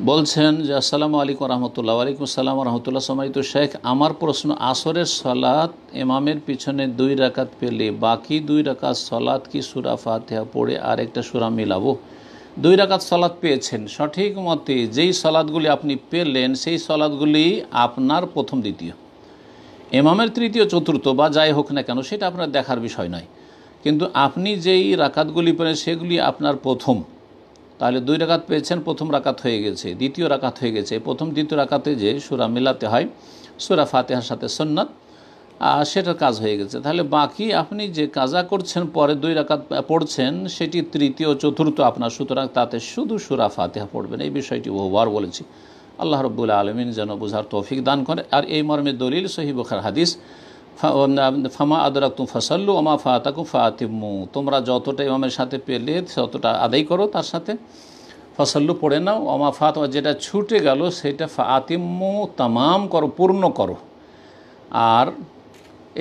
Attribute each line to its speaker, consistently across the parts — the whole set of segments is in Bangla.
Speaker 1: বলছেন যে আসসালামু আলাইকুম রহমতুল্লাহ। ওয়ালাইকুম আসসালাম রহমতুল্লাহ। সম্মানিত শেখ, আমার প্রশ্ন, আসরের সলাত ইমামের পিছনে 2 রাকাত পেলে বাকি 2 রাকাত সলাত কি সূরা ফাতিহা পড়ে আর একটা সূরা মিলাবো? 2 রাকাত সলাত পেয়েছেন, সঠিক মতে যেই সলাতগুলি আপনি পেলেন সেই সলাতগুলি আপনার প্রথম দ্বিতীয়, ইমামের তৃতীয় চতুর্থ বা যাই হোক না কেন সেটা আপনার দেখার বিষয় নয়, কিন্তু আপনি যেই রাকাতগুলি পেলেন সেগুলি আপনার প্রথম। তাহলে 2 রাকাত পেয়েছেন, প্রথম রাকাত হয়ে গেছে, দ্বিতীয় রাকাত হয়ে গেছে। প্রথম দ্বিতীয় রাকাতে যে সূরা মিলাতে হয় সূরা ফাতিহার সাথে সুন্নাত, সেটার কাজ হয়ে গেছে। তাহলে বাকি আপনি যে কাজা করছেন, পরে 2 রাকাত পড়ছেন, সেটি তৃতীয় চতুর্থ আপনার, সুতরাং তাতে শুধু সূরা ফাতিহা পড়বেন। এই বিষয়টি বহুবার বলেছি। আল্লাহ রাব্বুল আলামিন যেন বোঝার তৌফিক দান করে। আর এই মর্মে দলিল সহিহ বুখারী হাদিস, ফামা আদরাকতুম ফাসাল্লু ওমা ফাতাকুম ফাতিমু, তোমরা যতটা ইমামের সাথে পেলে ততটা আদায় করো, তার সাথে ফাসাল্লু পড়ে নাও, ওমা ফাত, যেটা ছুটে গেল সেটা ফাতিমু, তামাম করো, পূর্ণ করো। আর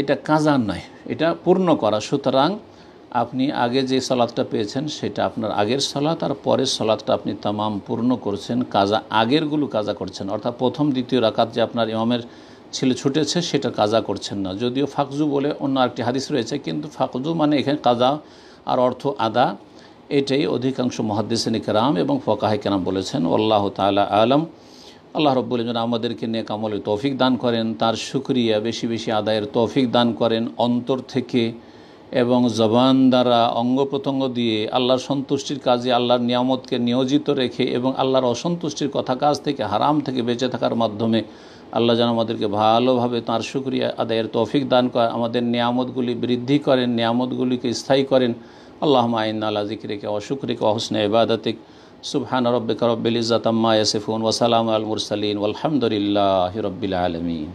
Speaker 1: এটা কাজা নয়, এটা পূর্ণ করা। সুতরাং আপনি আগে যে সালাতটা পেয়েছেন সেটা আপনার আগের সালাত, আর পরের সালাতটা আপনি তামাম পূর্ণ করছেন, কাজা আগেরগুলো কাজা করছেন। অর্থাৎ প্রথম দ্বিতীয় রাকাত যে আপনার ইমামের ছিল ছুটেছে সেটা কাজা করছেন না। যদিও ফাকজু বলে অন্য আরেকটি হাদিস রয়েছে, কিন্তু ফাকজু মানে এখানে কাজা আর অর্থ আদা, এটাই অধিকাংশ মুহাদ্দিসিন কিরাম এবং ফুকাহা কিরাম বলেছেন। আল্লাহ তাআলা আলম। আল্লাহ রাব্বুল আলামিন আমাদেরকে নেক আমলের তৌফিক দান করেন, তার শুকরিয়া বেশি বেশি আদায়ের তৌফিক দান করেন, অন্তর থেকে এবং জবান দ্বারা অঙ্গ প্রত্যঙ্গ দিয়ে আল্লাহর সন্তুষ্টির কাজে আল্লাহর নিয়ামতকে নিয়োজিত রেখে এবং আল্লাহর অসন্তুষ্টির কথা কাজ থেকে, হারাম থেকে বেঁচে থাকার মাধ্যমে আল্লাহ যেন আমাদেরকে ভালোভাবে তাঁর শুকরিয়া আদায়ের তৌফিক দান করেন, আমাদের নিয়ামতগুলি বৃদ্ধি করেন, নিয়ামতগুলিকে স্থায়ী করেন। আল্লাহুম্মা ইন্না আলা যিকরিকা ওয়া শুকরিকা ওয়া হুসনি ইবাদাতিক। সুবহানা রাব্বিকা রাব্বিল ইজ্জাতি আম্মা ইয়াসিফুন ওয়া সালামুন আলাল মুরসালিন ওয়ালহামদুলিল্লাহি রাব্বিল আলামিন।